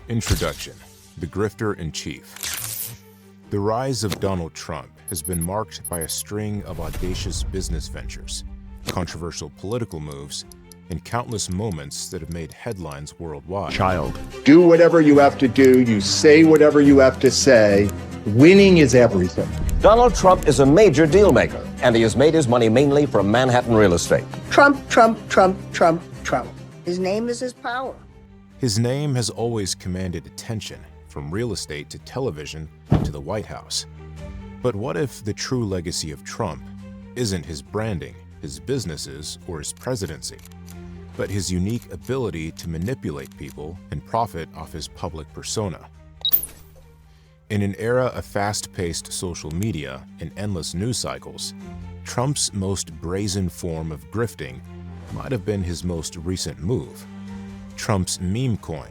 Introduction: The Grifter-in-Chief. The rise of Donald Trump has been marked by a string of audacious business ventures, controversial political moves, and countless moments that have made headlines worldwide. Do whatever you have to do. You say whatever you have to say. Winning is everything. Donald Trump is a major deal maker, and he has made his money mainly from Manhattan real estate. Trump, Trump, Trump, Trump, Trump. His name is his power. His name has always commanded attention, from real estate to television to the White House. But what if the true legacy of Trump isn't his branding, his businesses, or his presidency, but his unique ability to manipulate people and profit off his public persona? In an era of fast-paced social media and endless news cycles, Trump's most brazen form of grifting might have been his most recent move: Trump's meme coin.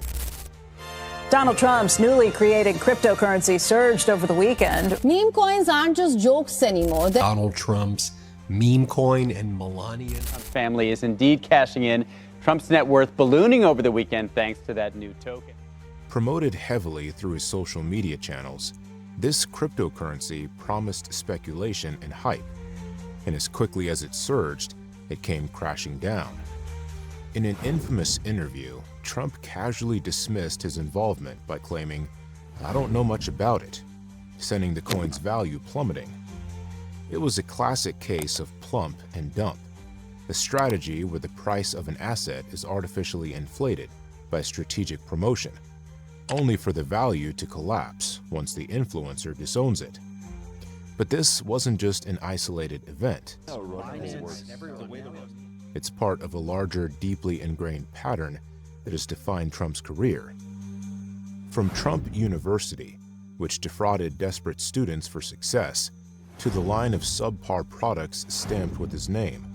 Donald Trump's newly created cryptocurrency surged over the weekend. Meme coins aren't just jokes anymore. Donald Trump's meme coin and Melania. Trump's family is indeed cashing in. Trump's net worth ballooning over the weekend thanks to that new token. Promoted heavily through his social media channels, this cryptocurrency promised speculation and hype, and as quickly as it surged, it came crashing down. In an infamous interview, Trump casually dismissed his involvement by claiming, "I don't know much about it," sending the coin's value plummeting. It was a classic case of plump and dump, a strategy where the price of an asset is artificially inflated by strategic promotion, only for the value to collapse once the influencer disowns it. But this wasn't just an isolated event. It's part of a larger, deeply ingrained pattern that has defined Trump's career. From Trump University, which defrauded desperate students for success, to the line of subpar products stamped with his name,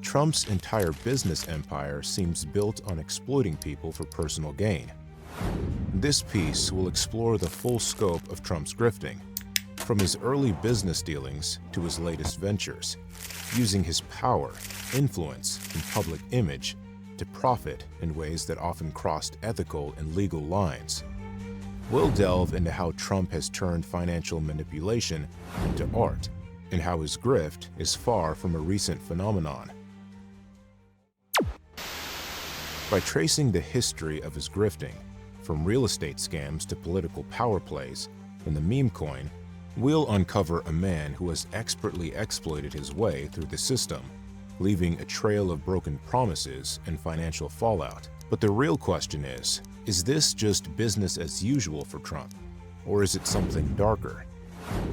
Trump's entire business empire seems built on exploiting people for personal gain. This piece will explore the full scope of Trump's grifting, from his early business dealings to his latest ventures, using his power, influence, and public image to profit in ways that often crossed ethical and legal lines. We'll delve into how Trump has turned financial manipulation into art, and how his grift is far from a recent phenomenon. By tracing the history of his grifting, from real estate scams to political power plays and the meme coin, we'll uncover a man who has expertly exploited his way through the system, leaving a trail of broken promises and financial fallout. But the real question is this just business as usual for Trump? Or is it something darker?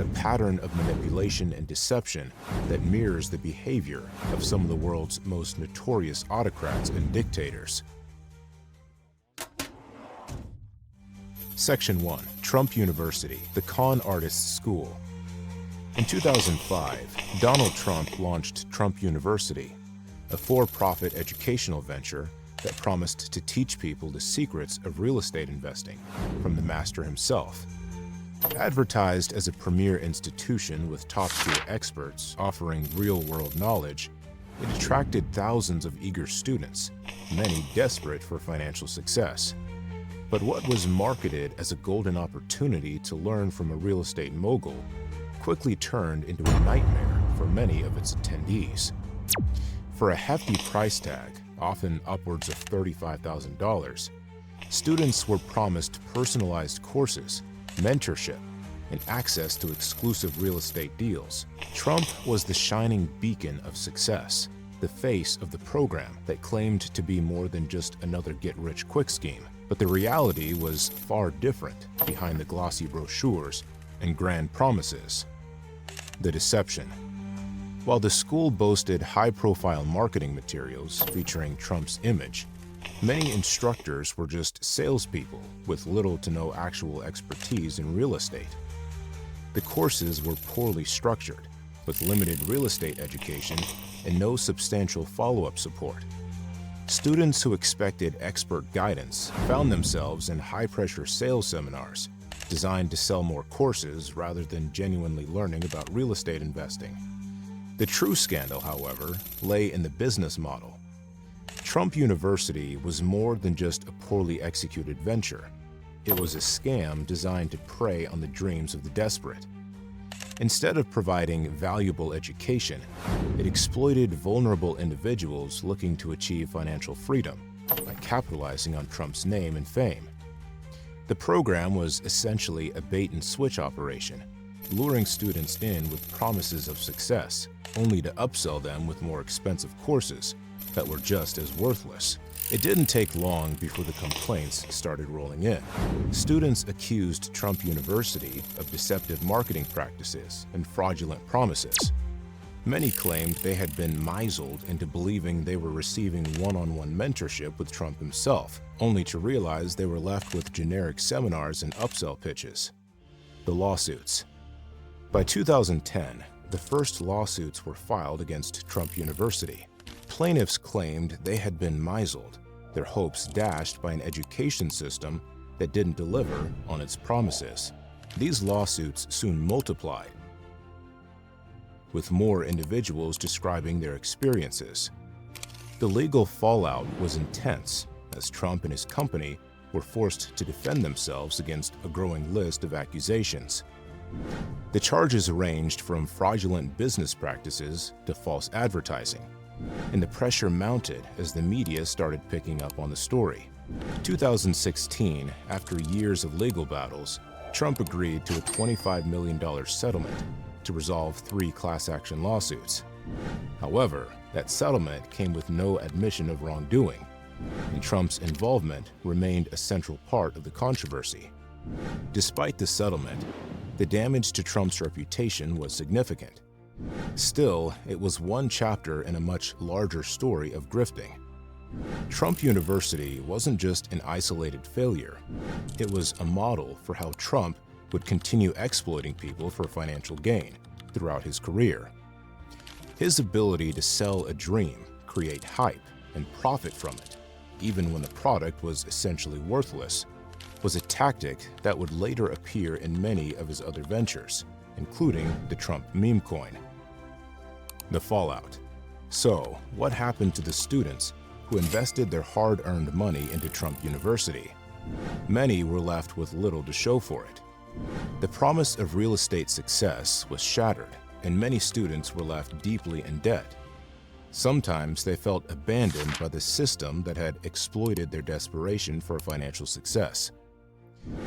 A pattern of manipulation and deception that mirrors the behavior of some of the world's most notorious autocrats and dictators. Section 1. Trump University, the con artist's school. In 2005, Donald Trump launched Trump University, a for-profit educational venture that promised to teach people the secrets of real estate investing from the master himself. Advertised as a premier institution with top-tier experts offering real-world knowledge, it attracted thousands of eager students, many desperate for financial success. But what was marketed as a golden opportunity to learn from a real estate mogul quickly turned into a nightmare for many of its attendees. For a hefty price tag, often upwards of $35,000, students were promised personalized courses, mentorship, and access to exclusive real estate deals. Trump was the shining beacon of success, the face of the program that claimed to be more than just another get-rich-quick scheme. But the reality was far different behind the glossy brochures and grand promises. The deception. While the school boasted high-profile marketing materials featuring Trump's image, many instructors were just salespeople with little to no actual expertise in real estate. The courses were poorly structured, with limited real estate education and no substantial follow-up support. Students who expected expert guidance found themselves in high-pressure sales seminars designed to sell more courses rather than genuinely learning about real estate investing. The true scandal, however, lay in the business model. Trump University was more than just a poorly executed venture. It was a scam designed to prey on the dreams of the desperate. Instead of providing valuable education, it exploited vulnerable individuals looking to achieve financial freedom by capitalizing on Trump's name and fame. The program was essentially a bait-and-switch operation, luring students in with promises of success, only to upsell them with more expensive courses that were just as worthless. It didn't take long before the complaints started rolling in. Students accused Trump University of deceptive marketing practices and fraudulent promises. Many claimed they had been misled into believing they were receiving one-on-one mentorship with Trump himself, only to realize they were left with generic seminars and upsell pitches. The lawsuits. By 2010, the first lawsuits were filed against Trump University. Plaintiffs claimed they had been misled, their hopes dashed by an education system that didn't deliver on its promises. These lawsuits soon multiplied, with more individuals describing their experiences. The legal fallout was intense, as Trump and his company were forced to defend themselves against a growing list of accusations. The charges ranged from fraudulent business practices to false advertising, and the pressure mounted as the media started picking up on the story. In 2016, after years of legal battles, Trump agreed to a $25 million settlement to resolve 3 class action lawsuits. However, that settlement came with no admission of wrongdoing, and Trump's involvement remained a central part of the controversy. Despite the settlement, the damage to Trump's reputation was significant. Still, it was one chapter in a much larger story of grifting. Trump University wasn't just an isolated failure. It was a model for how Trump would continue exploiting people for financial gain throughout his career. His ability to sell a dream, create hype, and profit from it, even when the product was essentially worthless, was a tactic that would later appear in many of his other ventures, including the Trump meme coin. The fallout. So, what happened to the students who invested their hard-earned money into Trump University? Many were left with little to show for it. The promise of real estate success was shattered, and many students were left deeply in debt. Sometimes they felt abandoned by the system that had exploited their desperation for financial success.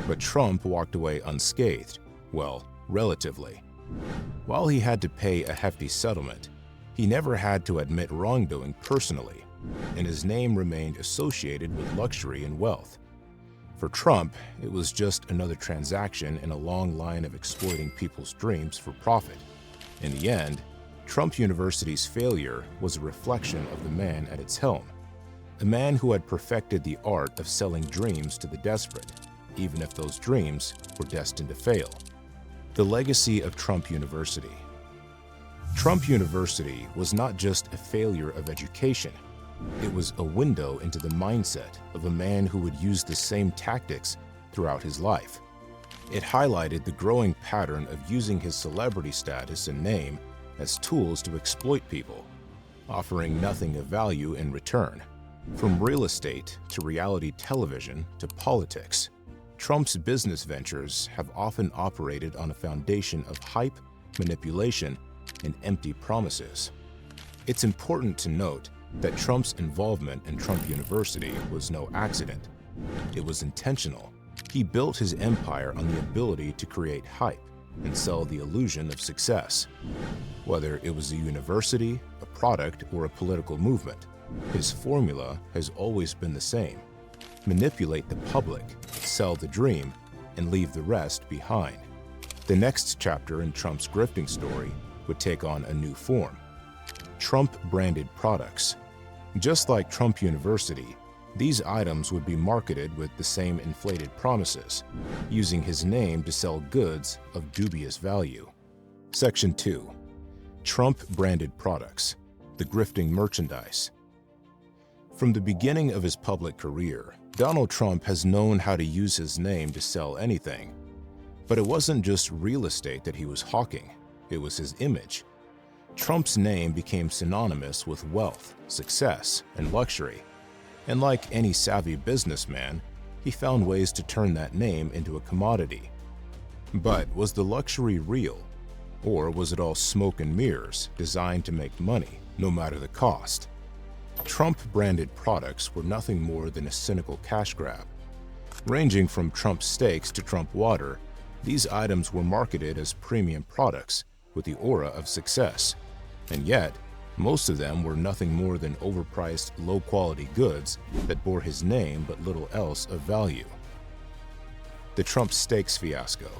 But Trump walked away unscathed, well, relatively. While he had to pay a hefty settlement, he never had to admit wrongdoing personally, and his name remained associated with luxury and wealth. For Trump, it was just another transaction in a long line of exploiting people's dreams for profit. In the end, Trump University's failure was a reflection of the man at its helm, a man who had perfected the art of selling dreams to the desperate, even if those dreams were destined to fail. The legacy of Trump University. Trump University was not just a failure of education. It was a window into the mindset of a man who would use the same tactics throughout his life. It highlighted the growing pattern of using his celebrity status and name as tools to exploit people, offering nothing of value in return. From real estate to reality television to politics, Trump's business ventures have often operated on a foundation of hype, manipulation, and empty promises. It's important to note that Trump's involvement in Trump University was no accident. It was intentional. He built his empire on the ability to create hype and sell the illusion of success. Whether it was a university, a product, or a political movement, his formula has always been the same: manipulate the public, sell the dream, and leave the rest behind. The next chapter in Trump's grifting story would take on a new form: Trump-branded products. Just like Trump University, these items would be marketed with the same inflated promises, using his name to sell goods of dubious value. Section 2. Trump-branded products, the grifting merchandise. From the beginning of his public career, Donald Trump has known how to use his name to sell anything. But it wasn't just real estate that he was hawking, it was his image. Trump's name became synonymous with wealth, success, and luxury. And like any savvy businessman, he found ways to turn that name into a commodity. But was the luxury real? Or was it all smoke and mirrors designed to make money, no matter the cost? Trump-branded products were nothing more than a cynical cash grab. Ranging from Trump steaks to Trump water, these items were marketed as premium products with the aura of success. And yet, most of them were nothing more than overpriced, low-quality goods that bore his name but little else of value. The Trump steaks fiasco.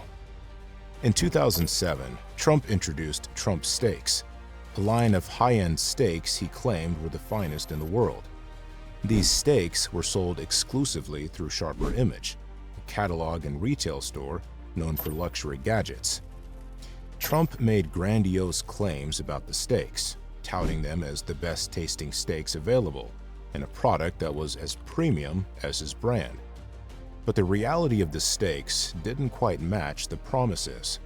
In 2007, Trump introduced Trump Steaks, a line of high-end steaks he claimed were the finest in the world. These steaks were sold exclusively through Sharper Image, a catalog and retail store known for luxury gadgets. Trump made grandiose claims about the steaks, touting them as the best-tasting steaks available and a product that was as premium as his brand. But the reality of the steaks didn't quite match the promises.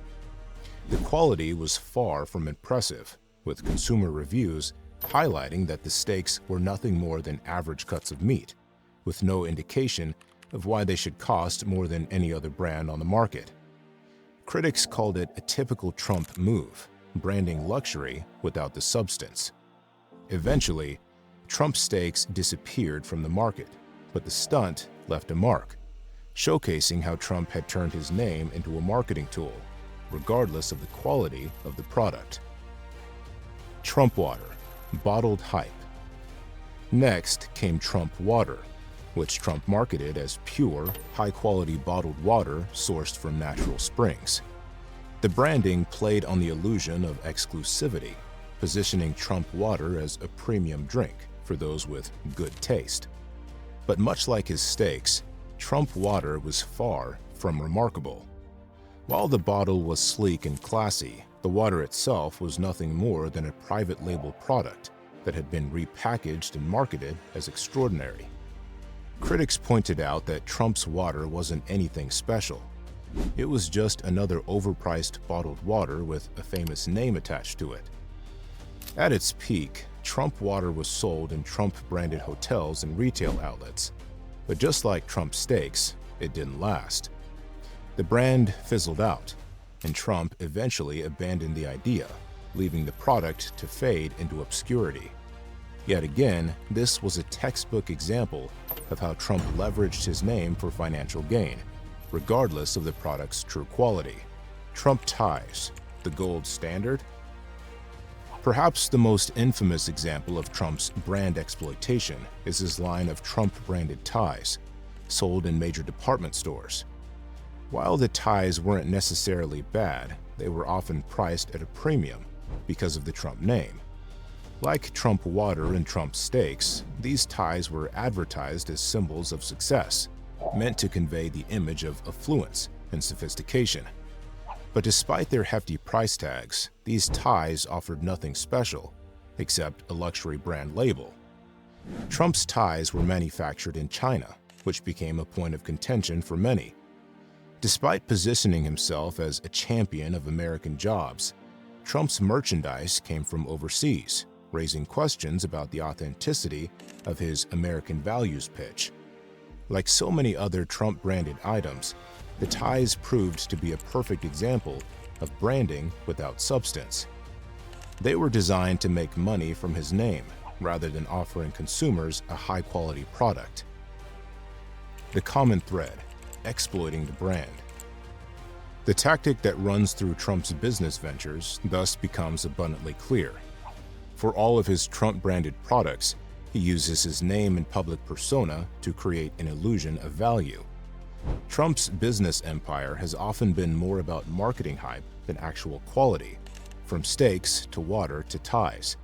The quality was far from impressive, with consumer reviews highlighting that the steaks were nothing more than average cuts of meat, with no indication of why they should cost more than any other brand on the market. Critics called it a typical Trump move, branding luxury without the substance. Eventually, Trump steaks disappeared from the market, but the stunt left a mark, showcasing how Trump had turned his name into a marketing tool, regardless of the quality of the product. Trump water, bottled hype. Next came Trump water, which Trump marketed as pure, high-quality bottled water sourced from natural springs. The branding played on the illusion of exclusivity, positioning Trump water as a premium drink for those with good taste. But much like his steaks, Trump water was far from remarkable. While the bottle was sleek and classy, the water itself was nothing more than a private label product that had been repackaged and marketed as extraordinary. Critics pointed out that Trump's water wasn't anything special. It was just another overpriced bottled water with a famous name attached to it. At its peak, Trump water was sold in Trump-branded hotels and retail outlets. But just like Trump steaks, it didn't last. The brand fizzled out, and Trump eventually abandoned the idea, leaving the product to fade into obscurity. Yet again, this was a textbook example of how Trump leveraged his name for financial gain, regardless of the product's true quality. Trump ties, the gold standard? Perhaps the most infamous example of Trump's brand exploitation is his line of Trump-branded ties, sold in major department stores. While the ties weren't necessarily bad, they were often priced at a premium because of the Trump name. Like Trump water and Trump steaks, these ties were advertised as symbols of success, meant to convey the image of affluence and sophistication. But despite their hefty price tags, these ties offered nothing special except a luxury brand label. Trump's ties were manufactured in China, which became a point of contention for many. Despite positioning himself as a champion of American jobs, Trump's merchandise came from overseas, raising questions about the authenticity of his American values pitch. Like so many other Trump-branded items, the ties proved to be a perfect example of branding without substance. They were designed to make money from his name, rather than offering consumers a high-quality product. The common thread: exploiting the brand. The tactic that runs through Trump's business ventures thus becomes abundantly clear. For all of his Trump-branded products, he uses his name and public persona to create an illusion of value. Trump's business empire has often been more about marketing hype than actual quality, from steaks to water to ties.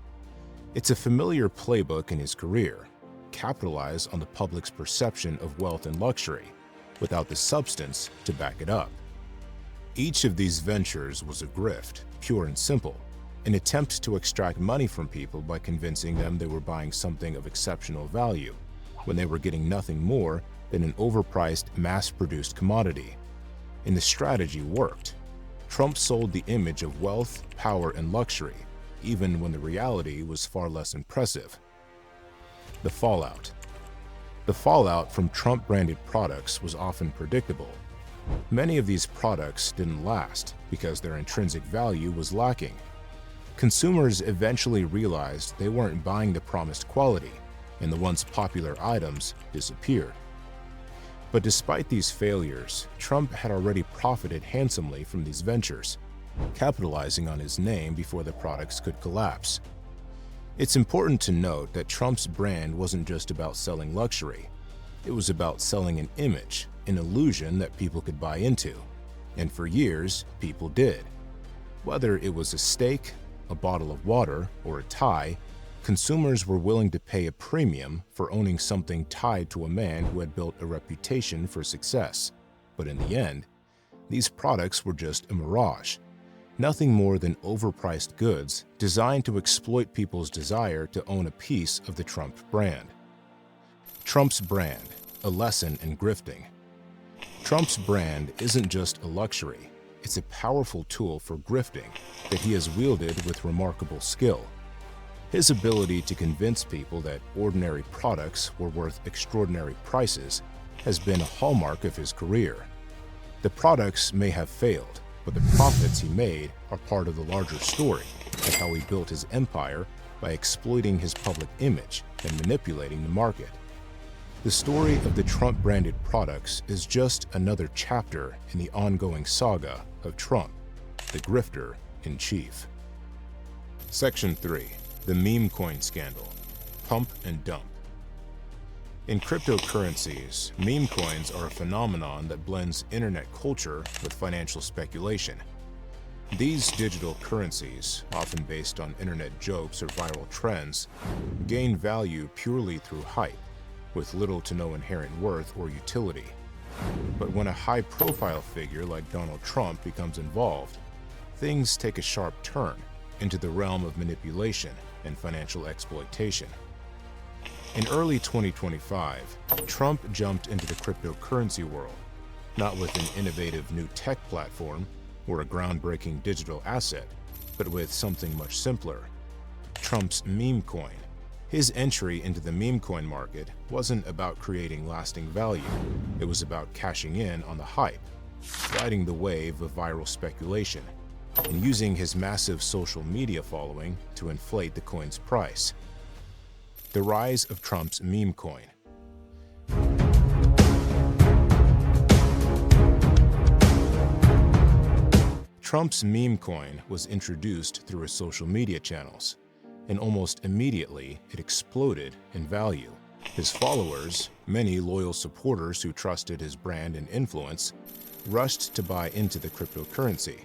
It's a familiar playbook in his career: capitalize on the public's perception of wealth and luxury, without the substance to back it up. Each of these ventures was a grift, pure and simple, an attempt to extract money from people by convincing them they were buying something of exceptional value, when they were getting nothing more than an overpriced, mass-produced commodity. And the strategy worked. Trump sold the image of wealth, power, and luxury, even when the reality was far less impressive. The fallout. The The fallout from Trump-branded products was often predictable. Many of these products didn't last because their intrinsic value was lacking. Consumers eventually realized they weren't buying the promised quality, and the once popular items disappeared. But despite these failures, Trump had already profited handsomely from these ventures, capitalizing on his name before the products could collapse. It's important to note that Trump's brand wasn't just about selling luxury. It was about selling an image, an illusion that people could buy into. And for years, people did. Whether it was a steak, a bottle of water, or a tie, consumers were willing to pay a premium for owning something tied to a man who had built a reputation for success. But in the end, these products were just a mirage, nothing more than overpriced goods designed to exploit people's desire to own a piece of the Trump brand. Trump's brand, a lesson in grifting. Trump's brand isn't just a luxury, it's a powerful tool for grifting that he has wielded with remarkable skill. His ability to convince people that ordinary products were worth extraordinary prices has been a hallmark of his career. The products may have failed, but the profits he made are part of the larger story of how he built his empire by exploiting his public image and manipulating the market. The story of the Trump-branded products is just another chapter in the ongoing saga of Trump, the grifter in chief. Section 3. The meme coin scandal. Pump and dump. In cryptocurrencies, meme coins are a phenomenon that blends internet culture with financial speculation. These digital currencies, often based on internet jokes or viral trends, gain value purely through hype, with little to no inherent worth or utility. But when a high-profile figure like Donald Trump becomes involved, things take a sharp turn into the realm of manipulation and financial exploitation. In early 2025, Trump jumped into the cryptocurrency world, not with an innovative new tech platform or a groundbreaking digital asset, but with something much simpler: Trump's meme coin. His entry into the meme coin market wasn't about creating lasting value. It was about cashing in on the hype, riding the wave of viral speculation, and using his massive social media following to inflate the coin's price. The rise of Trump's meme coin. Trump's meme coin was introduced through his social media channels, and almost immediately it exploded in value. His followers, many loyal supporters who trusted his brand and influence, rushed to buy into the cryptocurrency.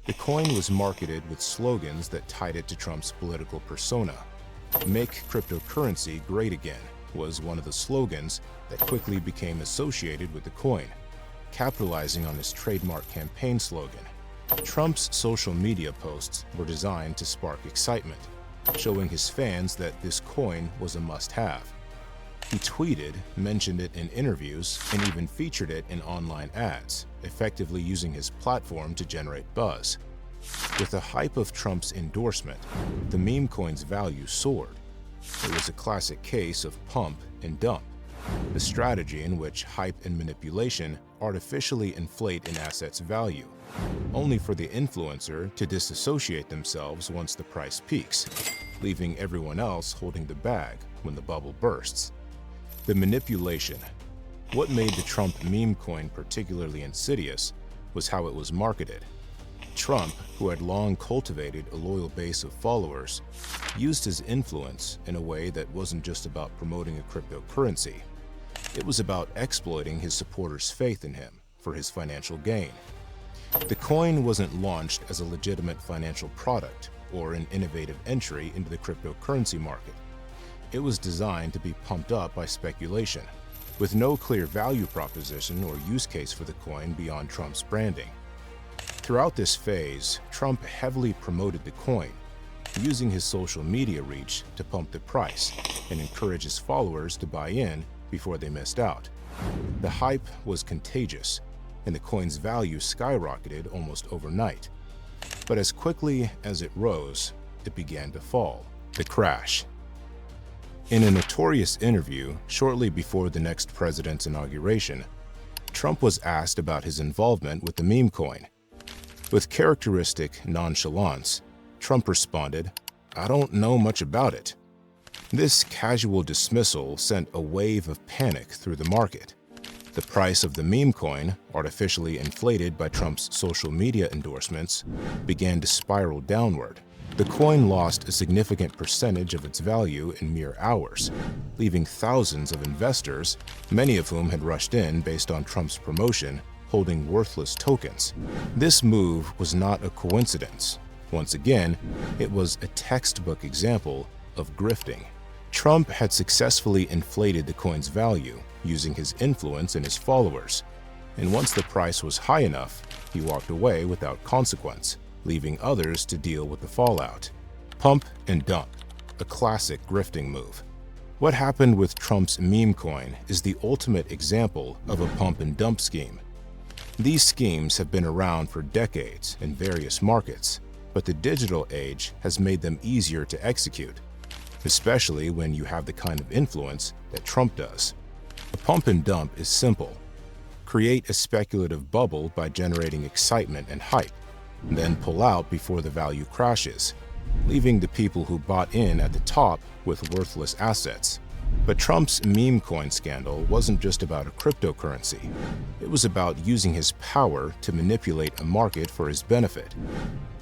The coin was marketed with slogans that tied it to Trump's political persona. "Make cryptocurrency great again" was one of the slogans that quickly became associated with the coin, capitalizing on his trademark campaign slogan. Trump's social media posts were designed to spark excitement, showing his fans that this coin was a must-have. He tweeted, mentioned it in interviews, and even featured it in online ads, effectively using his platform to generate buzz. With the hype of Trump's endorsement, the meme coin's value soared. It was a classic case of pump and dump, a strategy in which hype and manipulation artificially inflate an asset's value, only for the influencer to disassociate themselves once the price peaks, leaving everyone else holding the bag when the bubble bursts. The manipulation. What made the Trump meme coin particularly insidious was how it was marketed. Trump, who had long cultivated a loyal base of followers, used his influence in a way that wasn't just about promoting a cryptocurrency. It was about exploiting his supporters' faith in him for his financial gain. The coin wasn't launched as a legitimate financial product or an innovative entry into the cryptocurrency market. It was designed to be pumped up by speculation, with no clear value proposition or use case for the coin beyond Trump's branding. Throughout this phase, Trump heavily promoted the coin, using his social media reach to pump the price and encourage his followers to buy in before they missed out. The hype was contagious, and the coin's value skyrocketed almost overnight. But as quickly as it rose, it began to fall. The crash. In a notorious interview shortly before the next president's inauguration, Trump was asked about his involvement with the meme coin. With characteristic nonchalance, Trump responded, "I don't know much about it." This casual dismissal sent a wave of panic through the market. The price of the meme coin, artificially inflated by Trump's social media endorsements, began to spiral downward. The coin lost a significant percentage of its value in mere hours, leaving thousands of investors, many of whom had rushed in based on Trump's promotion, holding worthless tokens. This move was not a coincidence. Once again, it was a textbook example of grifting. Trump had successfully inflated the coin's value using his influence and his followers, and once the price was high enough, he walked away without consequence, leaving others to deal with the fallout. Pump and dump, a classic grifting move. What happened with Trump's meme coin is the ultimate example of a pump and dump scheme. These schemes have been around for decades in various markets, but the digital age has made them easier to execute, especially when you have the kind of influence that Trump does. A pump and dump is simple. Create a speculative bubble by generating excitement and hype, then pull out before the value crashes, leaving the people who bought in at the top with worthless assets. But Trump's meme coin scandal wasn't just about a cryptocurrency. It was about using his power to manipulate a market for his benefit.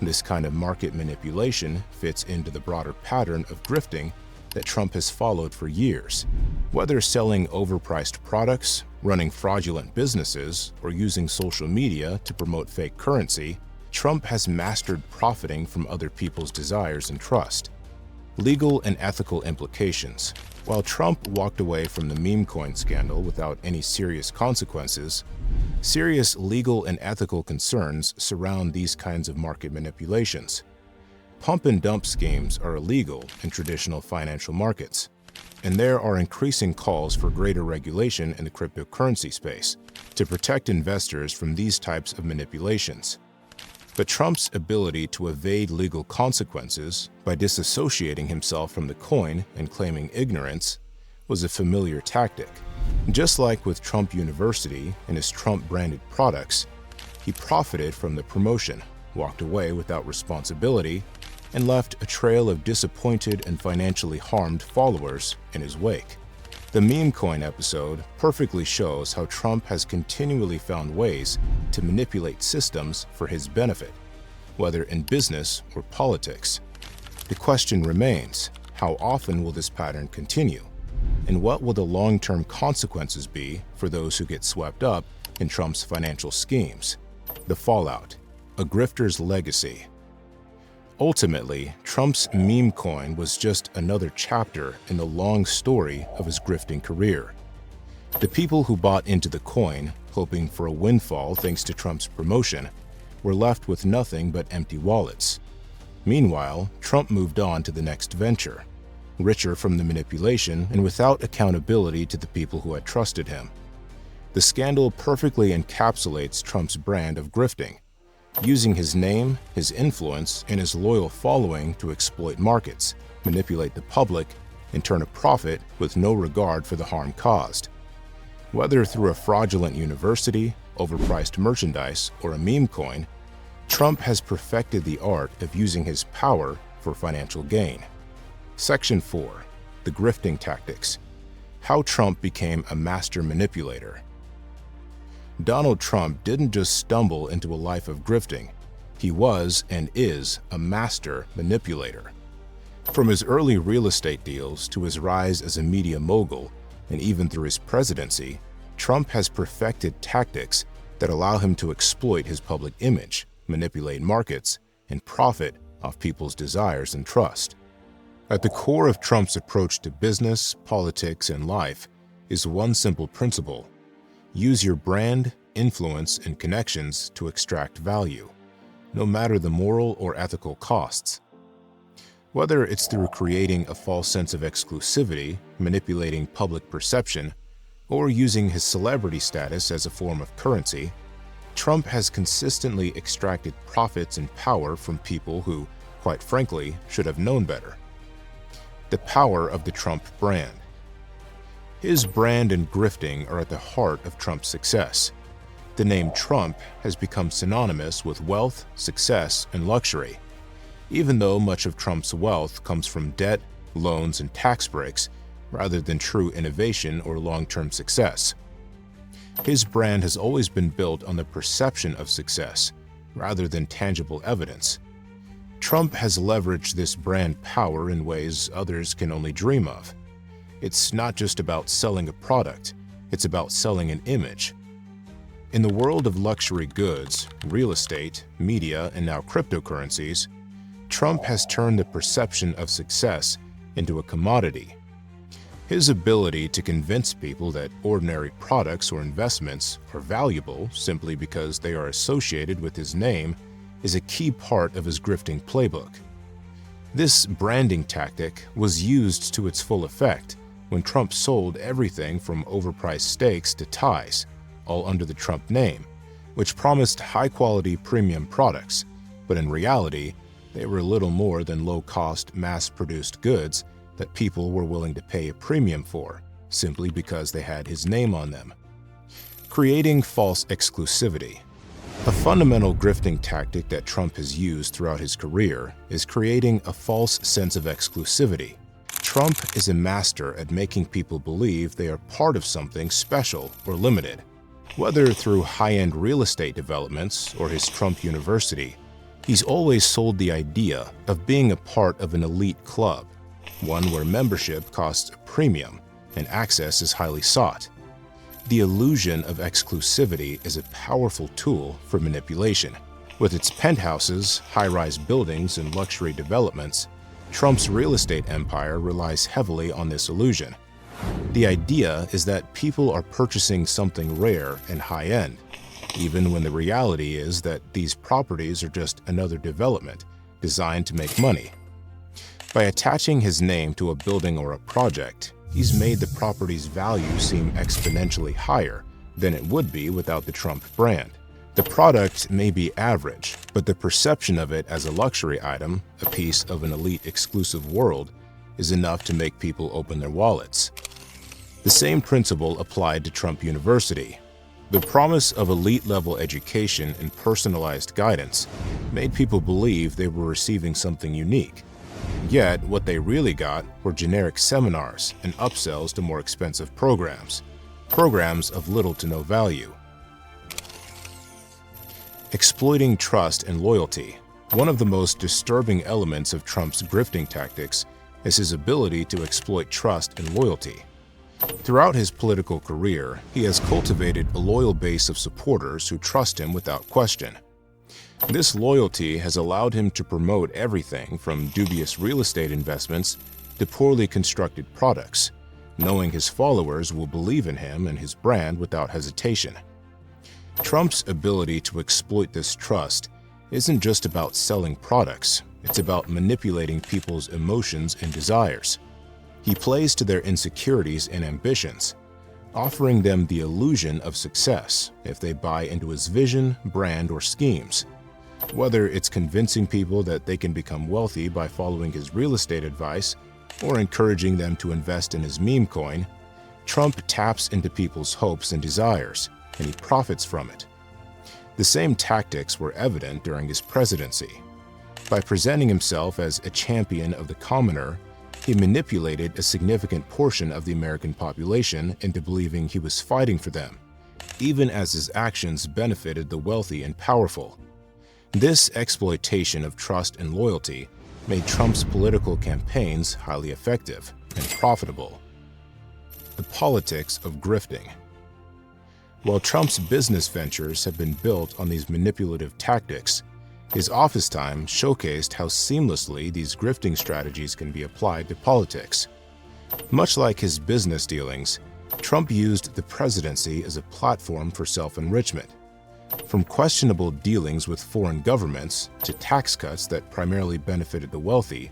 This kind of market manipulation fits into the broader pattern of grifting that Trump has followed for years. Whether selling overpriced products, running fraudulent businesses, or using social media to promote fake currency, Trump has mastered profiting from other people's desires and trust. Legal and ethical implications. While Trump walked away from the meme coin scandal without any serious consequences, serious legal and ethical concerns surround these kinds of market manipulations. Pump and dump schemes are illegal in traditional financial markets, and there are increasing calls for greater regulation in the cryptocurrency space to protect investors from these types of manipulations. But Trump's ability to evade legal consequences by disassociating himself from the coin and claiming ignorance was a familiar tactic. Just like with Trump University and his Trump-branded products, he profited from the promotion, walked away without responsibility, and left a trail of disappointed and financially harmed followers in his wake. The meme coin episode perfectly shows how Trump has continually found ways to manipulate systems for his benefit, whether in business or politics. The question remains, how often will this pattern continue? And what will the long-term consequences be for those who get swept up in Trump's financial schemes? The fallout, a grifter's legacy. Ultimately, Trump's meme coin was just another chapter in the long story of his grifting career. The people who bought into the coin, hoping for a windfall thanks to Trump's promotion, were left with nothing but empty wallets. Meanwhile, Trump moved on to the next venture, richer from the manipulation and without accountability to the people who had trusted him. The scandal perfectly encapsulates Trump's brand of grifting, using his name, his influence, and his loyal following to exploit markets, manipulate the public, and turn a profit with no regard for the harm caused. Whether through a fraudulent university, overpriced merchandise, or a meme coin, Trump has perfected the art of using his power for financial gain. Section 4. The Grifting Tactics. How Trump became a master manipulator. Donald Trump didn't just stumble into a life of grifting. He was and is a master manipulator. From his early real estate deals to his rise as a media mogul, and even through his presidency, Trump has perfected tactics that allow him to exploit his public image, manipulate markets, and profit off people's desires and trust. At the core of Trump's approach to business, politics, and life is one simple principle: use your brand, influence, and connections to extract value, no matter the moral or ethical costs. Whether it's through creating a false sense of exclusivity, manipulating public perception, or using his celebrity status as a form of currency, Trump has consistently extracted profits and power from people who, quite frankly, should have known better. the power of the Trump brand. His brand and grifting are at the heart of Trump's success. The name Trump has become synonymous with wealth, success, and luxury. Even though much of Trump's wealth comes from debt, loans, and tax breaks, rather than true innovation or long-term success. His brand has always been built on the perception of success, rather than tangible evidence. Trump has leveraged this brand power in ways others can only dream of. It's not just about selling a product, it's about selling an image. In the world of luxury goods, real estate, media, and now cryptocurrencies, Trump has turned the perception of success into a commodity. His ability to convince people that ordinary products or investments are valuable simply because they are associated with his name is a key part of his grifting playbook. This branding tactic was used to its full effect when Trump sold everything from overpriced steaks to ties, all under the Trump name, which promised high-quality premium products, but in reality, they were little more than low-cost, mass-produced goods that people were willing to pay a premium for, simply because they had his name on them. Creating false exclusivity. A fundamental grifting tactic that Trump has used throughout his career is creating a false sense of exclusivity. Trump is a master at making people believe they are part of something special or limited. Whether through high-end real estate developments or his Trump University, he's always sold the idea of being a part of an elite club, one where membership costs a premium and access is highly sought. The illusion of exclusivity is a powerful tool for manipulation. With its penthouses, high-rise buildings, and luxury developments, Trump's real estate empire relies heavily on this illusion. The idea is that people are purchasing something rare and high-end, even when the reality is that these properties are just another development designed to make money. By attaching his name to a building or a project, he's made the property's value seem exponentially higher than it would be without the Trump brand. The product may be average, but the perception of it as a luxury item, a piece of an elite exclusive world, is enough to make people open their wallets. The same principle applied to Trump University. The promise of elite-level education and personalized guidance made people believe they were receiving something unique. Yet, what they really got were generic seminars and upsells to more expensive programs of little to no value. Exploiting trust and loyalty. One of the most disturbing elements of Trump's grifting tactics is his ability to exploit trust and loyalty. Throughout his political career, he has cultivated a loyal base of supporters who trust him without question. This loyalty has allowed him to promote everything from dubious real estate investments to poorly constructed products, knowing his followers will believe in him and his brand without hesitation. Trump's ability to exploit this trust isn't just about selling products, it's about manipulating people's emotions and desires. He plays to their insecurities and ambitions, offering them the illusion of success if they buy into his vision, brand, or schemes. Whether it's convincing people that they can become wealthy by following his real estate advice or encouraging them to invest in his meme coin, Trump taps into people's hopes and desires, and he profits from it. The same tactics were evident during his presidency. By presenting himself as a champion of the commoner, he manipulated a significant portion of the American population into believing he was fighting for them, even as his actions benefited the wealthy and powerful. This exploitation of trust and loyalty made Trump's political campaigns highly effective and profitable. The politics of grifting. While Trump's business ventures have been built on these manipulative tactics, his office time showcased how seamlessly these grifting strategies can be applied to politics. Much like his business dealings, Trump used the presidency as a platform for self-enrichment. From questionable dealings with foreign governments to tax cuts that primarily benefited the wealthy,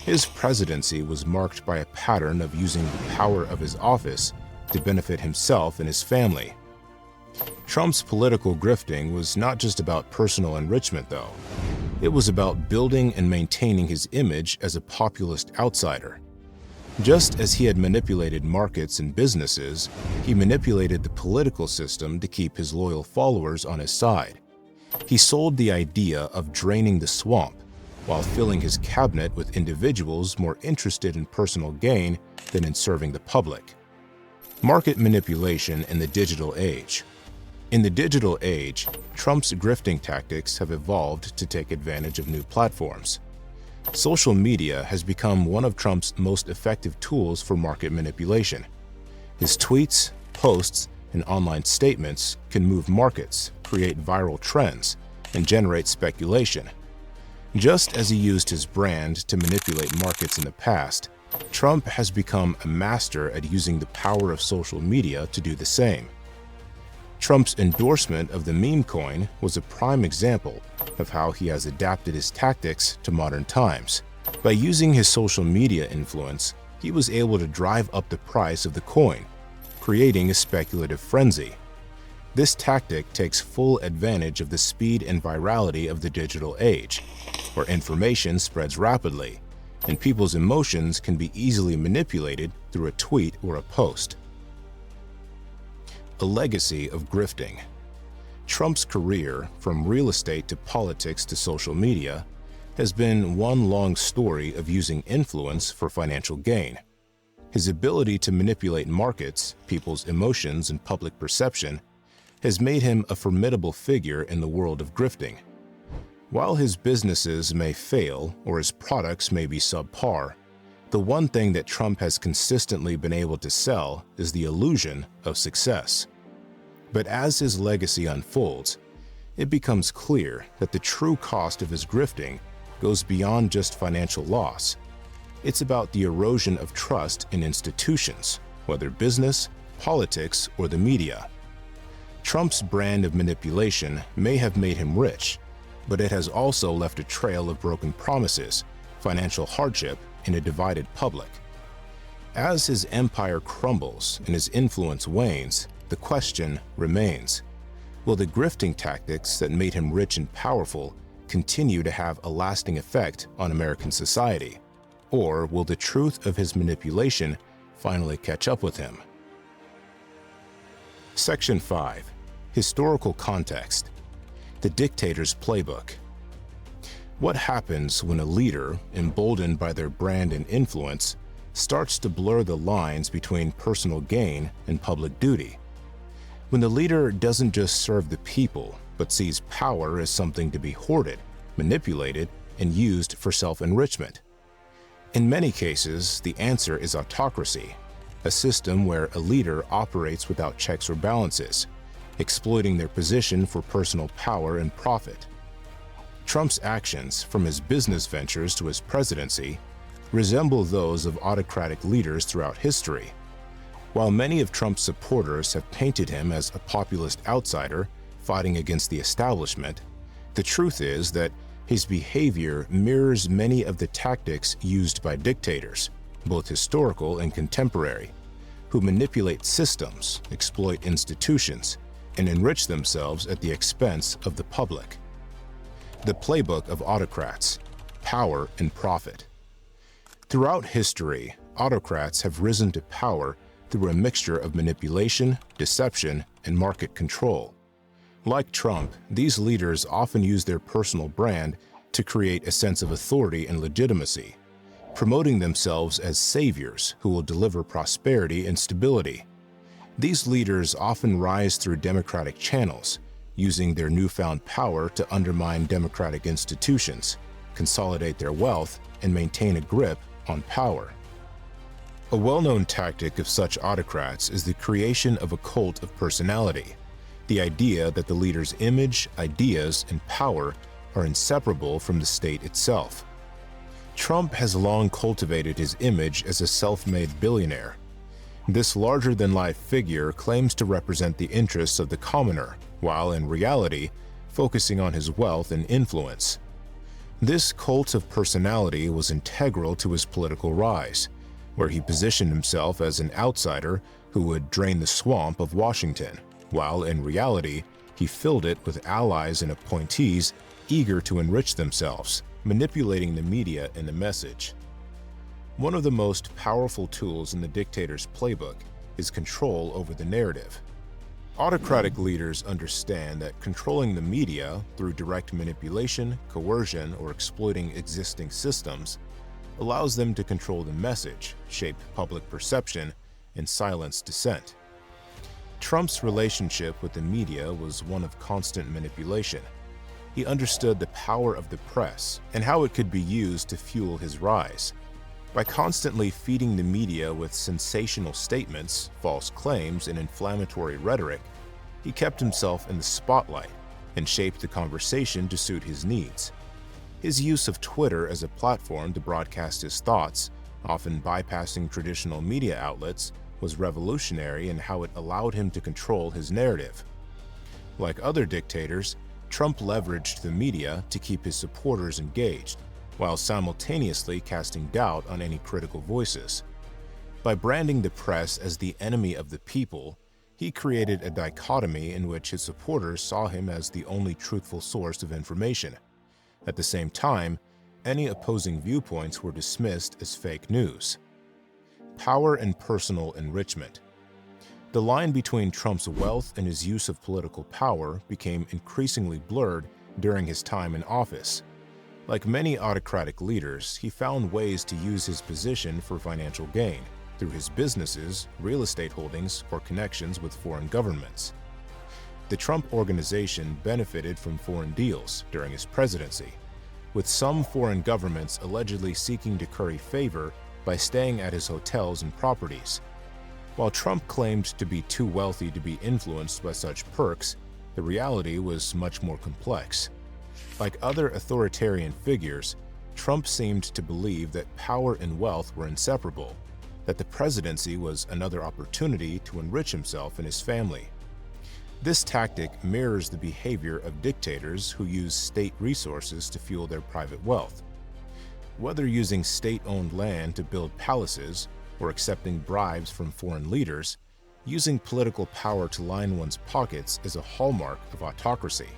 his presidency was marked by a pattern of using the power of his office to benefit himself and his family. Trump's political grifting was not just about personal enrichment, though. It was about building and maintaining his image as a populist outsider. Just as he had manipulated markets and businesses, he manipulated the political system to keep his loyal followers on his side. He sold the idea of draining the swamp while filling his cabinet with individuals more interested in personal gain than in serving the public. Market manipulation in the digital age. In the digital age, Trump's grifting tactics have evolved to take advantage of new platforms. Social media has become one of Trump's most effective tools for market manipulation. His tweets, posts, and online statements can move markets, create viral trends, and generate speculation. Just as he used his brand to manipulate markets in the past, Trump has become a master at using the power of social media to do the same. Trump's endorsement of the meme coin was a prime example of how he has adapted his tactics to modern times. By using his social media influence, he was able to drive up the price of the coin, creating a speculative frenzy. This tactic takes full advantage of the speed and virality of the digital age, where information spreads rapidly, and people's emotions can be easily manipulated through a tweet or a post. A legacy of grifting. Trump's career, from real estate to politics to social media, has been one long story of using influence for financial gain. His ability to manipulate markets, people's emotions, and public perception has made him a formidable figure in the world of grifting. While his businesses may fail or his products may be subpar, the one thing that Trump has consistently been able to sell is the illusion of success. But as his legacy unfolds, it becomes clear that the true cost of his grifting goes beyond just financial loss. It's about the erosion of trust in institutions, whether business, politics, or the media. Trump's brand of manipulation may have made him rich, but it has also left a trail of broken promises, financial hardship, and a divided public. As his empire crumbles and his influence wanes, the question remains: will the grifting tactics that made him rich and powerful continue to have a lasting effect on American society? Or will the truth of his manipulation finally catch up with him? Section 5. Historical context. The dictator's playbook. What happens when a leader, emboldened by their brand and influence, starts to blur the lines between personal gain and public duty? When the leader doesn't just serve the people, but sees power as something to be hoarded, manipulated, and used for self-enrichment? In many cases, the answer is autocracy, a system where a leader operates without checks or balances, exploiting their position for personal power and profit. Trump's actions, from his business ventures to his presidency, resemble those of autocratic leaders throughout history. While many of Trump's supporters have painted him as a populist outsider fighting against the establishment, the truth is that his behavior mirrors many of the tactics used by dictators, both historical and contemporary, who manipulate systems, exploit institutions, and enrich themselves at the expense of the public. The playbook of autocrats: power and profit. Throughout history, autocrats have risen to power through a mixture of manipulation, deception, and market control. Like Trump, these leaders often use their personal brand to create a sense of authority and legitimacy, promoting themselves as saviors who will deliver prosperity and stability. These leaders often rise through democratic channels, using their newfound power to undermine democratic institutions, consolidate their wealth, and maintain a grip on power. A well-known tactic of such autocrats is the creation of a cult of personality, the idea that the leader's image, ideas, and power are inseparable from the state itself. Trump has long cultivated his image as a self-made billionaire. This larger-than-life figure claims to represent the interests of the commoner, while in reality, focusing on his wealth and influence. This cult of personality was integral to his political rise, where he positioned himself as an outsider who would drain the swamp of Washington, while in reality, he filled it with allies and appointees eager to enrich themselves, manipulating the media and the message. One of the most powerful tools in the dictator's playbook is control over the narrative. Autocratic leaders understand that controlling the media through direct manipulation, coercion, or exploiting existing systems allows them to control the message, shape public perception, and silence dissent. Trump's relationship with the media was one of constant manipulation. He understood the power of the press and how it could be used to fuel his rise. By constantly feeding the media with sensational statements, false claims, and inflammatory rhetoric, he kept himself in the spotlight and shaped the conversation to suit his needs. His use of Twitter as a platform to broadcast his thoughts, often bypassing traditional media outlets, was revolutionary in how it allowed him to control his narrative. Like other dictators, Trump leveraged the media to keep his supporters engaged, while simultaneously casting doubt on any critical voices. By branding the press as the enemy of the people, he created a dichotomy in which his supporters saw him as the only truthful source of information. At the same time, any opposing viewpoints were dismissed as fake news. Power and personal enrichment. The line between Trump's wealth and his use of political power became increasingly blurred during his time in office. Like many autocratic leaders, he found ways to use his position for financial gain through his businesses, real estate holdings, or connections with foreign governments. The Trump Organization benefited from foreign deals during his presidency, with some foreign governments allegedly seeking to curry favor by staying at his hotels and properties. While Trump claimed to be too wealthy to be influenced by such perks, the reality was much more complex. Like other authoritarian figures, Trump seemed to believe that power and wealth were inseparable, that the presidency was another opportunity to enrich himself and his family. This tactic mirrors the behavior of dictators who use state resources to fuel their private wealth. Whether using state-owned land to build palaces or accepting bribes from foreign leaders, using political power to line one's pockets is a hallmark of autocracy.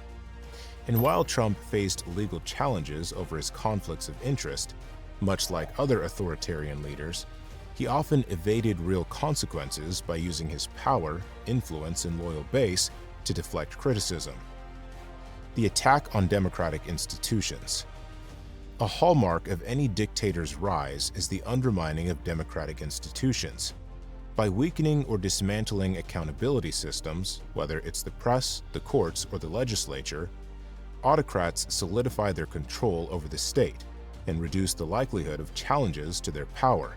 And while Trump faced legal challenges over his conflicts of interest, much like other authoritarian leaders, he often evaded real consequences by using his power, influence, and loyal base to deflect criticism. The attack on democratic institutions. A hallmark of any dictator's rise is the undermining of democratic institutions. By weakening or dismantling accountability systems, whether it's the press, the courts, or the legislature, autocrats solidify their control over the state and reduce the likelihood of challenges to their power.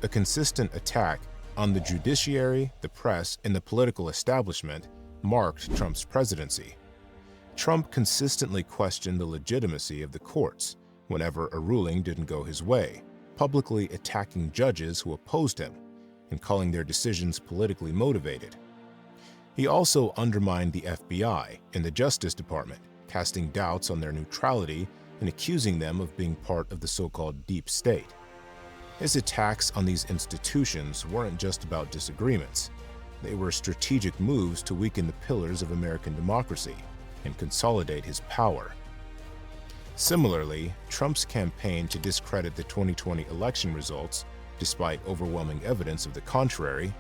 A consistent attack on the judiciary, the press, and the political establishment marked Trump's presidency. Trump consistently questioned the legitimacy of the courts whenever a ruling didn't go his way, publicly attacking judges who opposed him and calling their decisions politically motivated. He also undermined the FBI and the Justice Department, casting doubts on their neutrality and accusing them of being part of the so-called deep state. His attacks on these institutions weren't just about disagreements. They were strategic moves to weaken the pillars of American democracy and consolidate his power. Similarly, Trump's campaign to discredit the 2020 election results, despite overwhelming evidence of the contrary,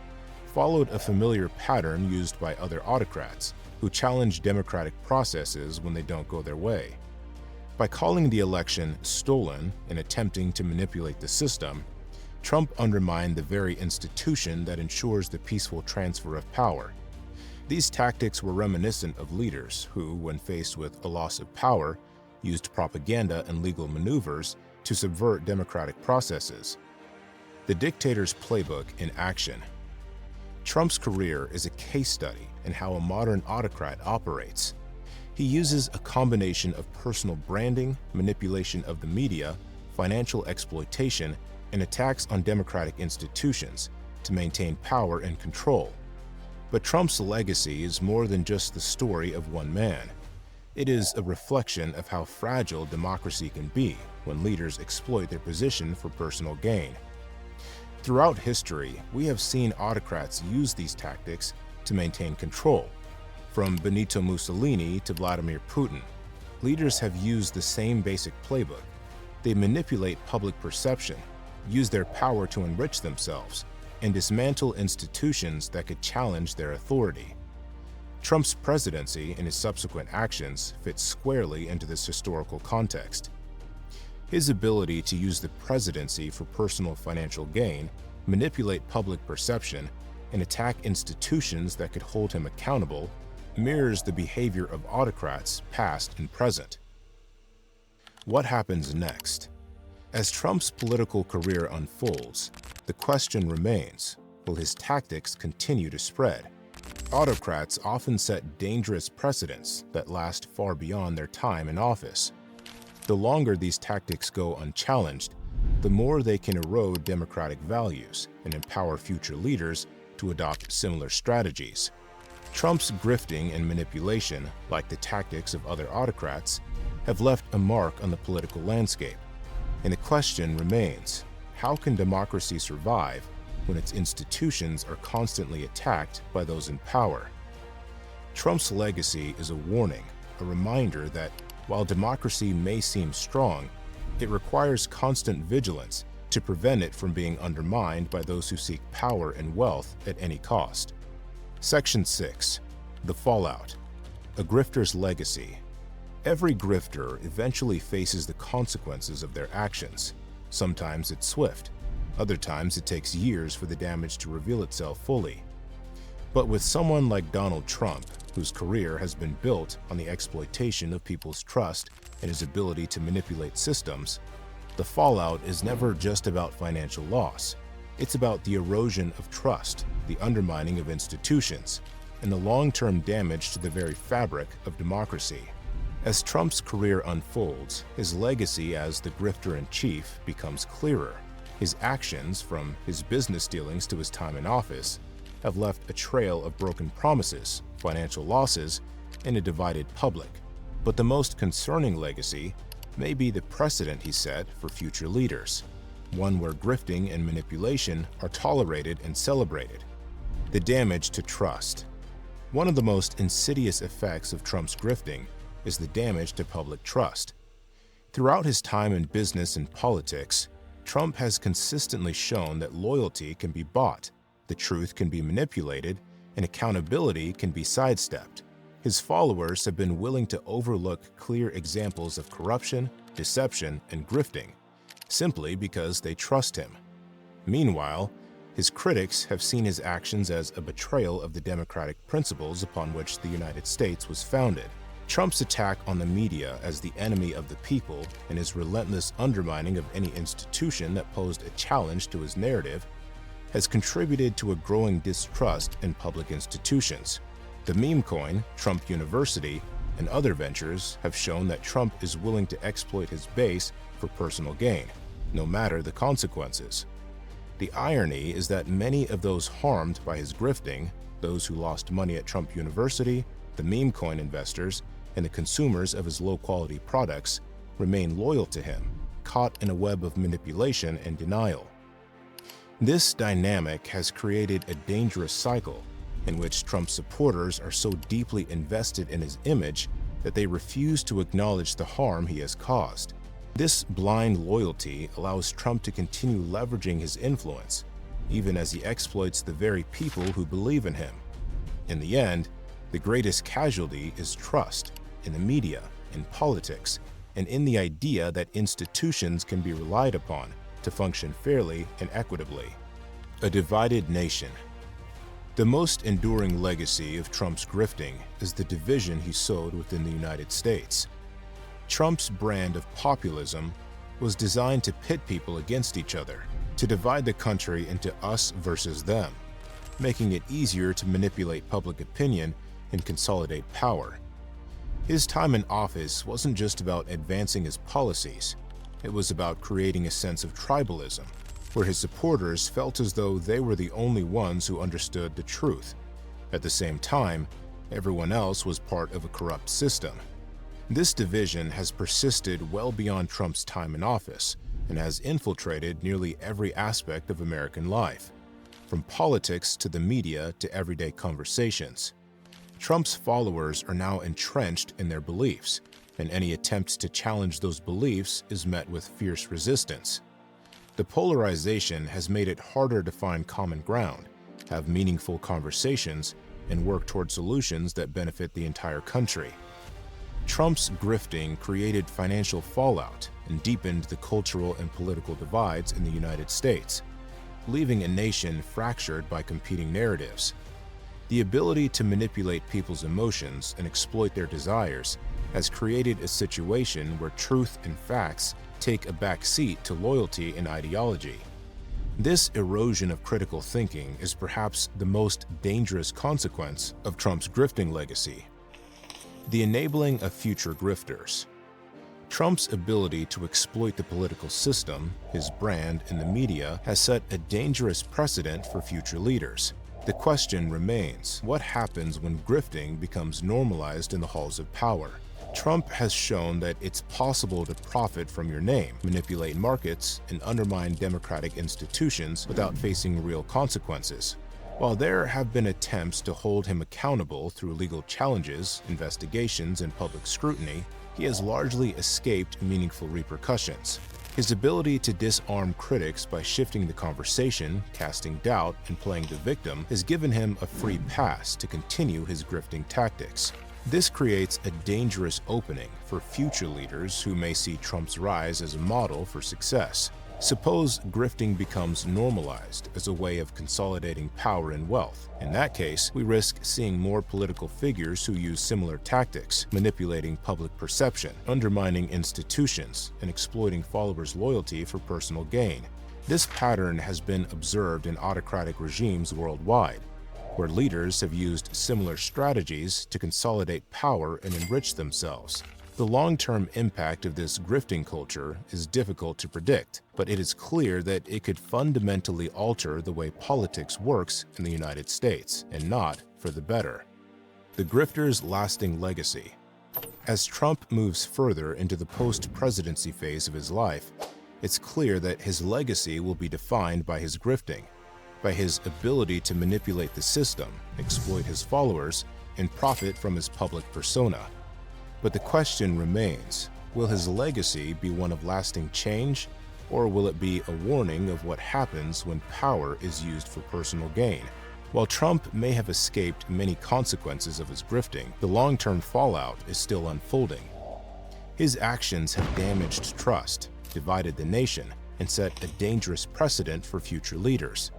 followed a familiar pattern used by other autocrats who challenge democratic processes when they don't go their way. By calling the election stolen and attempting to manipulate the system, Trump undermined the very institution that ensures the peaceful transfer of power. These tactics were reminiscent of leaders who, when faced with a loss of power, used propaganda and legal maneuvers to subvert democratic processes. The dictator's playbook in action. Trump's career is a case study in how a modern autocrat operates. He uses a combination of personal branding, manipulation of the media, financial exploitation, and attacks on democratic institutions to maintain power and control. But Trump's legacy is more than just the story of one man. It is a reflection of how fragile democracy can be when leaders exploit their position for personal gain. Throughout history, we have seen autocrats use these tactics to maintain control. From Benito Mussolini to Vladimir Putin, leaders have used the same basic playbook. They manipulate public perception, use their power to enrich themselves, and dismantle institutions that could challenge their authority. Trump's presidency and his subsequent actions fit squarely into this historical context. His ability to use the presidency for personal financial gain, manipulate public perception, and attack institutions that could hold him accountable mirrors the behavior of autocrats past and present. What happens next? As Trump's political career unfolds, the question remains, will his tactics continue to spread? Autocrats often set dangerous precedents that last far beyond their time in office. The longer these tactics go unchallenged, the more they can erode democratic values and empower future leaders to adopt similar strategies. Trump's grifting and manipulation, like the tactics of other autocrats, have left a mark on the political landscape. And the question remains, how can democracy survive when its institutions are constantly attacked by those in power? Trump's legacy is a warning, a reminder that while democracy may seem strong, it requires constant vigilance to prevent it from being undermined by those who seek power and wealth at any cost. Section 6. The Fallout. A grifter's legacy. Every grifter eventually faces the consequences of their actions. Sometimes it's swift. Other times it takes years for the damage to reveal itself fully. But with someone like Donald Trump, whose career has been built on the exploitation of people's trust and his ability to manipulate systems, the fallout is never just about financial loss. It's about the erosion of trust, the undermining of institutions, and the long-term damage to the very fabric of democracy. As Trump's career unfolds, his legacy as the grifter-in-chief becomes clearer. His actions, from his business dealings to his time in office, have left a trail of broken promises, financial losses, and a divided public. But the most concerning legacy may be the precedent he set for future leaders, one where grifting and manipulation are tolerated and celebrated. The damage to trust. One of the most insidious effects of Trump's grifting is the damage to public trust. Throughout his time in business and politics, Trump has consistently shown that loyalty can be bought, the truth can be manipulated, and accountability can be sidestepped. His followers have been willing to overlook clear examples of corruption, deception, and grifting, simply because they trust him. Meanwhile, his critics have seen his actions as a betrayal of the democratic principles upon which the United States was founded. Trump's attack on the media as the enemy of the people and his relentless undermining of any institution that posed a challenge to his narrative has contributed to a growing distrust in public institutions. The meme coin, Trump University, and other ventures have shown that Trump is willing to exploit his base for personal gain, no matter the consequences. The irony is that many of those harmed by his grifting, those who lost money at Trump University, the meme coin investors, and the consumers of his low-quality products, remain loyal to him, caught in a web of manipulation and denial. This dynamic has created a dangerous cycle in which Trump's supporters are so deeply invested in his image that they refuse to acknowledge the harm he has caused. This blind loyalty allows Trump to continue leveraging his influence, even as he exploits the very people who believe in him. In the end, the greatest casualty is trust in the media, in politics, and in the idea that institutions can be relied upon to function fairly and equitably. A divided nation. The most enduring legacy of Trump's grifting is the division he sowed within the United States. Trump's brand of populism was designed to pit people against each other, to divide the country into us versus them, making it easier to manipulate public opinion and consolidate power. His time in office wasn't just about advancing his policies. It was about creating a sense of tribalism, where his supporters felt as though they were the only ones who understood the truth. At the same time, everyone else was part of a corrupt system. This division has persisted well beyond Trump's time in office and has infiltrated nearly every aspect of American life, from politics to the media to everyday conversations. Trump's followers are now entrenched in their beliefs, and any attempt to challenge those beliefs is met with fierce resistance. The polarization has made it harder to find common ground, have meaningful conversations, and work toward solutions that benefit the entire country. Trump's grifting created financial fallout and deepened the cultural and political divides in the United States, leaving a nation fractured by competing narratives. The ability to manipulate people's emotions and exploit their desires has created a situation where truth and facts take a back seat to loyalty and ideology. This erosion of critical thinking is perhaps the most dangerous consequence of Trump's grifting legacy. The enabling of future grifters. Trump's ability to exploit the political system, his brand, and the media has set a dangerous precedent for future leaders. The question remains, what happens when grifting becomes normalized in the halls of power? Trump has shown that it's possible to profit from your name, manipulate markets, and undermine democratic institutions without facing real consequences. While there have been attempts to hold him accountable through legal challenges, investigations, and public scrutiny, he has largely escaped meaningful repercussions. His ability to disarm critics by shifting the conversation, casting doubt, and playing the victim has given him a free pass to continue his grifting tactics. This creates a dangerous opening for future leaders who may see Trump's rise as a model for success. Suppose grifting becomes normalized as a way of consolidating power and wealth. In that case, we risk seeing more political figures who use similar tactics, manipulating public perception, undermining institutions, and exploiting followers' loyalty for personal gain. This pattern has been observed in autocratic regimes worldwide, where leaders have used similar strategies to consolidate power and enrich themselves. The long-term impact of this grifting culture is difficult to predict, but it is clear that it could fundamentally alter the way politics works in the United States, and not for the better. The grifter's lasting legacy. As Trump moves further into the post-presidency phase of his life, it's clear that his legacy will be defined by his grifting, by his ability to manipulate the system, exploit his followers, and profit from his public persona. But the question remains, will his legacy be one of lasting change, or will it be a warning of what happens when power is used for personal gain? While Trump may have escaped many consequences of his grifting, the long-term fallout is still unfolding. His actions have damaged trust, divided the nation, and set a dangerous precedent for future leaders.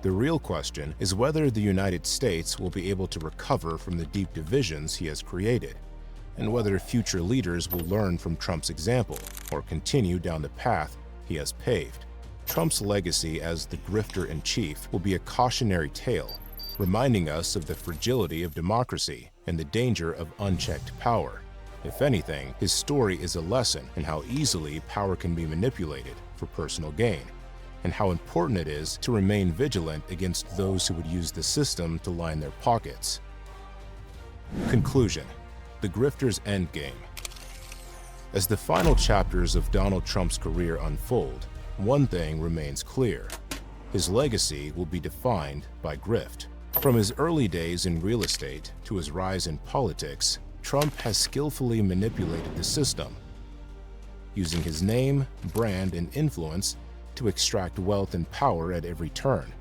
The real question is whether the United States will be able to recover from the deep divisions he has created, and whether future leaders will learn from Trump's example or continue down the path he has paved. Trump's legacy as the grifter-in-chief will be a cautionary tale, reminding us of the fragility of democracy and the danger of unchecked power. If anything, his story is a lesson in how easily power can be manipulated for personal gain, and how important it is to remain vigilant against those who would use the system to line their pockets. Conclusion. The grifter's endgame. As the final chapters of Donald Trump's career unfold, one thing remains clear. His legacy will be defined by grift. From his early days in real estate to his rise in politics, Trump has skillfully manipulated the system, using his name, brand, and influence to extract wealth and power at every turn.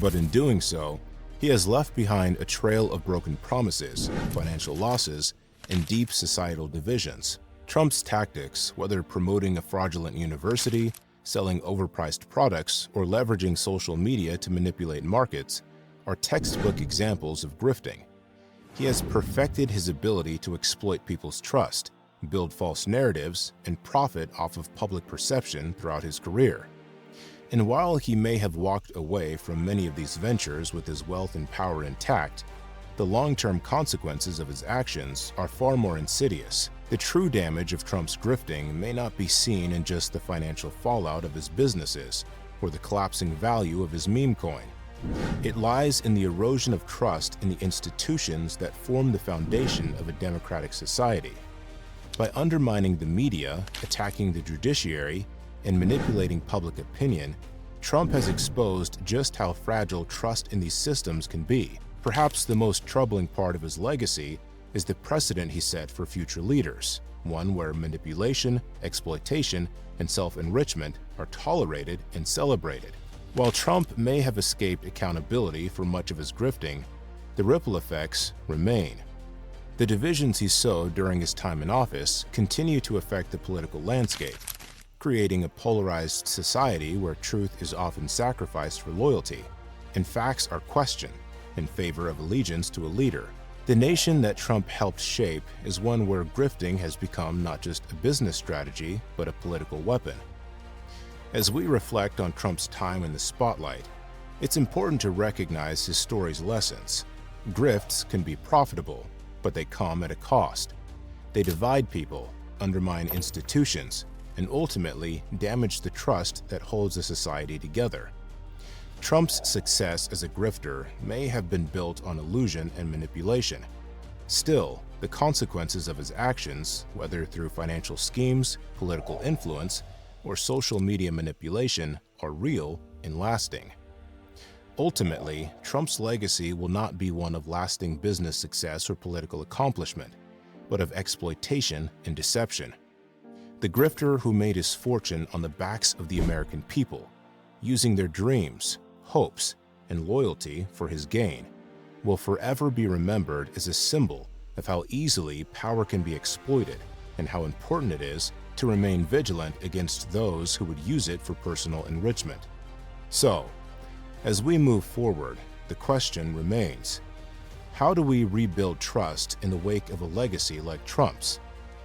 But in doing so, he has left behind a trail of broken promises, financial losses, and deep societal divisions. Trump's tactics, whether promoting a fraudulent university, selling overpriced products, or leveraging social media to manipulate markets, are textbook examples of grifting. He has perfected his ability to exploit people's trust, build false narratives, and profit off of public perception throughout his career. And while he may have walked away from many of these ventures with his wealth and power intact, the long-term consequences of his actions are far more insidious. The true damage of Trump's grifting may not be seen in just the financial fallout of his businesses or the collapsing value of his meme coin. It lies in the erosion of trust in the institutions that form the foundation of a democratic society. By undermining the media, attacking the judiciary, and manipulating public opinion, Trump has exposed just how fragile trust in these systems can be. Perhaps the most troubling part of his legacy is the precedent he set for future leaders, one where manipulation, exploitation, and self-enrichment are tolerated and celebrated. While Trump may have escaped accountability for much of his grifting, the ripple effects remain. The divisions he sowed during his time in office continue to affect the political landscape, creating a polarized society where truth is often sacrificed for loyalty and facts are questioned in favor of allegiance to a leader. The nation that Trump helped shape is one where grifting has become not just a business strategy, but a political weapon. As we reflect on Trump's time in the spotlight, it's important to recognize his story's lessons. Grifts can be profitable, but they come at a cost. They divide people, undermine institutions, and ultimately damage the trust that holds a society together. Trump's success as a grifter may have been built on illusion and manipulation. Still, the consequences of his actions, whether through financial schemes, political influence, or social media manipulation, are real and lasting. Ultimately, Trump's legacy will not be one of lasting business success or political accomplishment, but of exploitation and deception. The grifter who made his fortune on the backs of the American people, using their dreams, hopes, and loyalty for his gain, will forever be remembered as a symbol of how easily power can be exploited and how important it is to remain vigilant against those who would use it for personal enrichment. So, as we move forward, the question remains, how do we rebuild trust in the wake of a legacy like Trump's?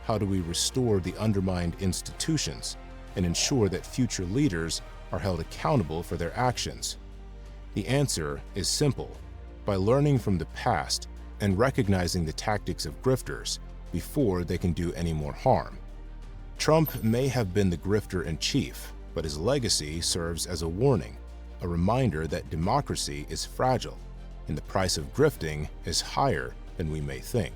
How do we restore the undermined institutions and ensure that future leaders are held accountable for their actions? The answer is simple: by learning from the past and recognizing the tactics of grifters before they can do any more harm. Trump may have been the grifter in chief, but his legacy serves as a warning, a reminder that democracy is fragile and the price of grifting is higher than we may think.